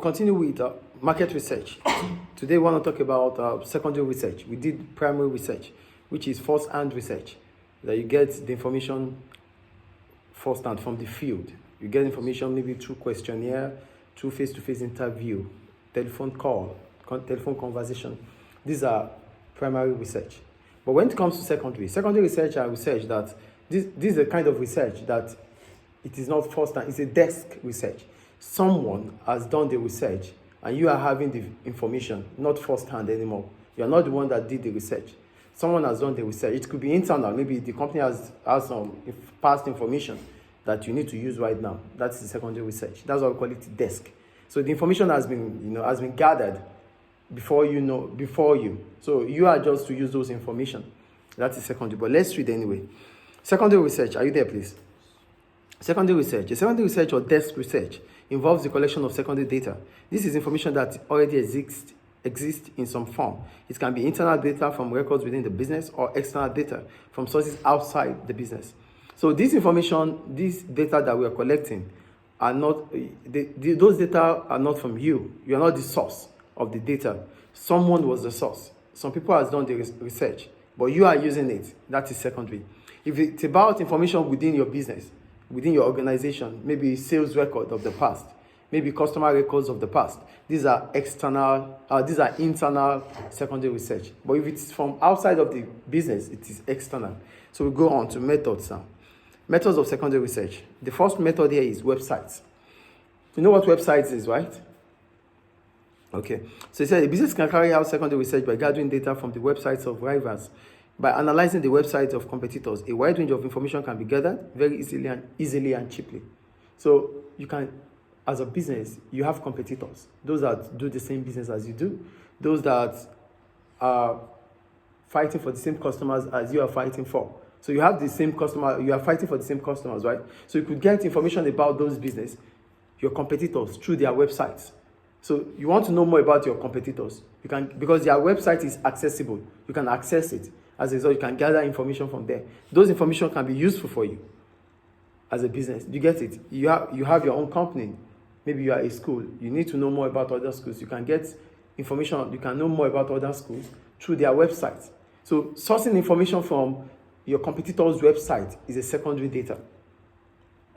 Continue with market research. Today we want to talk about secondary research. We did primary research, which is first-hand research, that you get the information first-hand from the field. You get information maybe through questionnaire, through face-to-face interview, telephone call, telephone conversation. These are primary research. But when it comes to secondary research are research that this is a kind of research that it is not first-hand, it's a desk research. Someone has done the research and you are having the information, not first-hand anymore. You're not the one that did the research. Someone has done the research. It could be internal. Maybe the company has some past information that you need to use right now. That's the secondary research. That's why we call it desk. So the information has been gathered before you. So you are just to use those information. That's the secondary. But let's read anyway. Secondary research. Are you there, please? Secondary research. A secondary research or desk research involves the collection of secondary data. This is information that already exists in some form. It can be internal data from records within the business or external data from sources outside the business. So this information, this data that we are collecting are not, those data are not from you. You are not the source of the data. Someone was the source. Some people have done the research, but you are using it. That is secondary. If it's about information within your business, within your organization, maybe sales record of the past, maybe customer records of the past. These are internal secondary research. But if it's from outside of the business, it is external. So we go on to methods now. Methods of secondary research. The first method here is websites. You know what websites is, right? Okay. So it said a business can carry out secondary research by gathering data from the websites of rivals. By analyzing the websites of competitors, a wide range of information can be gathered very easily and cheaply. So you can, as a business, you have competitors. Those that do the same business as you do. Those that are fighting for the same customers as you are fighting for. So you have the same customer, you are fighting for the same customers, right? So you could get information about those business, your competitors, through their websites. So you want to know more about your competitors. You can, because their website is accessible. You can access it. As a result, you can gather information from there. Those information can be useful for you as a business. You get it? You have your own company. Maybe you are a school. You need to know more about other schools. You can get information. You can know more about other schools through their websites. So sourcing information from your competitor's website is a secondary data.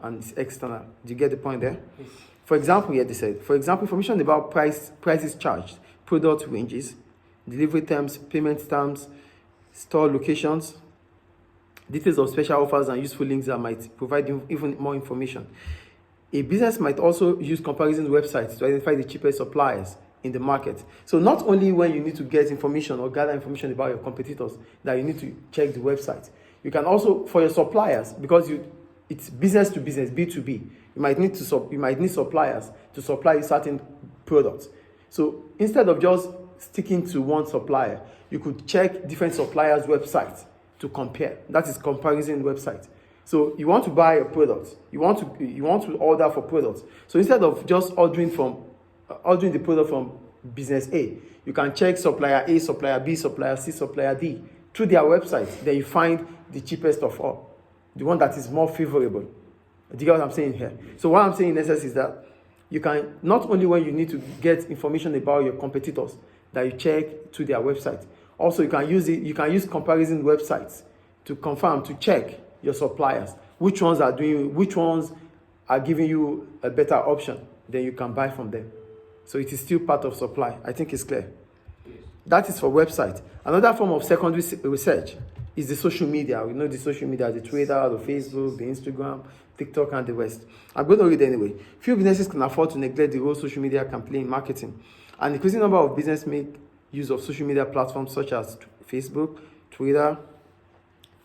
And it's external. Do you get the point there? Yes. For example, here they said, information about prices charged, product ranges, delivery terms, payment terms, store locations, details of special offers and useful links that might provide even more information. A business might also use comparison websites to identify the cheapest suppliers in the market. So not only when you need to get information or gather information about your competitors that you need to check the website. You can also, for your suppliers, because it's business to business, B2B, you might need suppliers to supply you certain products. So instead of just sticking to one supplier, you could check different suppliers' websites to compare. That is comparison website. So you want to buy a product, you want to order for products. So instead of just ordering the product from business A, you can check supplier A, supplier B, supplier C, supplier D through their website. Then you find the cheapest of all, the one that is more favorable. Do you get what I'm saying here? So what I'm saying in essence is that you can, not only when you need to get information about your competitors, that you check to their website. Also, you can use comparison websites to confirm, to check your suppliers. Which ones are giving you a better option, then you can buy from them. So it is still part of supply. I think it's clear. Yes. That is for website. Another form of secondary research is the social media. We know the social media, the Twitter, the Facebook, the Instagram, TikTok, and the rest. I'm going to read anyway. Few businesses can afford to neglect the role social media can play in marketing. An increasing number of businesses make use of social media platforms such as Facebook, Twitter,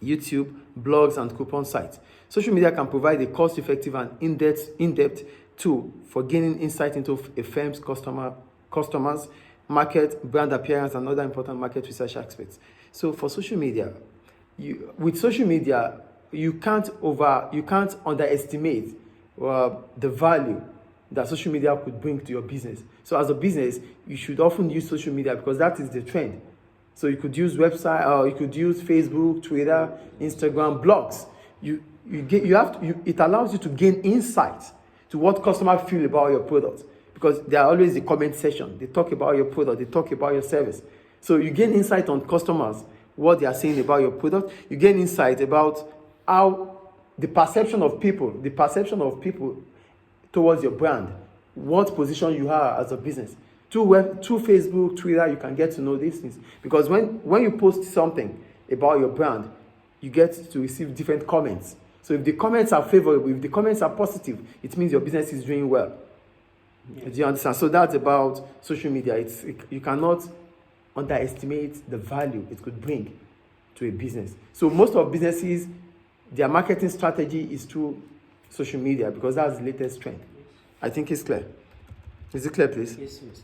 YouTube, blogs, and coupon sites. Social media can provide a cost-effective and in-depth tool for gaining insight into a firm's customers, market, brand appearance, and other important market research aspects. So for social media, with social media, you can't underestimate the value that social media could bring to your business. So as a business, you should often use social media because that is the trend. So you could use website, or you could use Facebook, Twitter, Instagram, blogs. It allows you to gain insight to what customers feel about your product. because they are always the comment section. They talk about your product, they talk about your service. So you gain insight on customers, what they are saying about your product. You gain insight about how the perception of people towards your brand, what position you are as a business. Through Facebook, Twitter, you can get to know these things. Because when you post something about your brand, you get to receive different comments. So if the comments are favorable, if the comments are positive, it means your business is doing well. Yeah. Do you understand? So that's about social media. You cannot underestimate the value it could bring to a business. So most of businesses, their marketing strategy is through social media because that's the latest trend. I think it's clear. Is it clear, please? Yes, yes.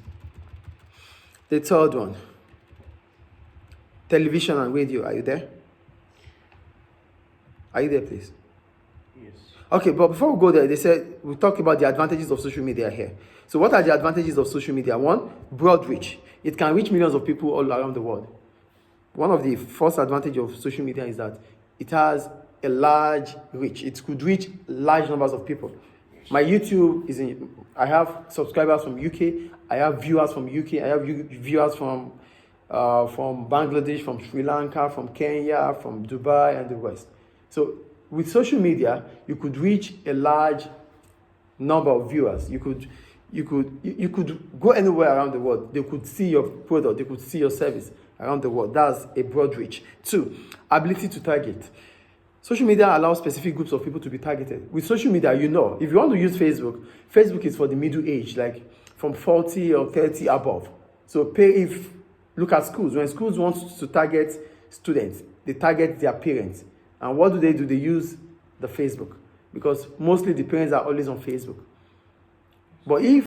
The third one, television and radio. Are you there? Are you there, please? Yes. Okay, but before we go there, they said we'll talk about the advantages of social media here. So what are the advantages of social media? One, broad reach. It can reach millions of people all around the world. One of the first advantages of social media is that it has a large reach. It could reach large numbers of people. My YouTube I have subscribers from UK, I have viewers from UK, I have viewers from Bangladesh, from Sri Lanka, from Kenya, from Dubai, and the West. So with social media, you could reach a large number of viewers. You could go anywhere around the world. They could see your product, they could see your service around the world. That's a broad reach. Two, ability to target. Social media allows specific groups of people to be targeted. With social media, if you want to use Facebook, Facebook is for the middle age, like from 40 or 30 above. So look at schools. When schools want to target students, they target their parents. And what do? They use the Facebook. Because mostly the parents are always on Facebook. But if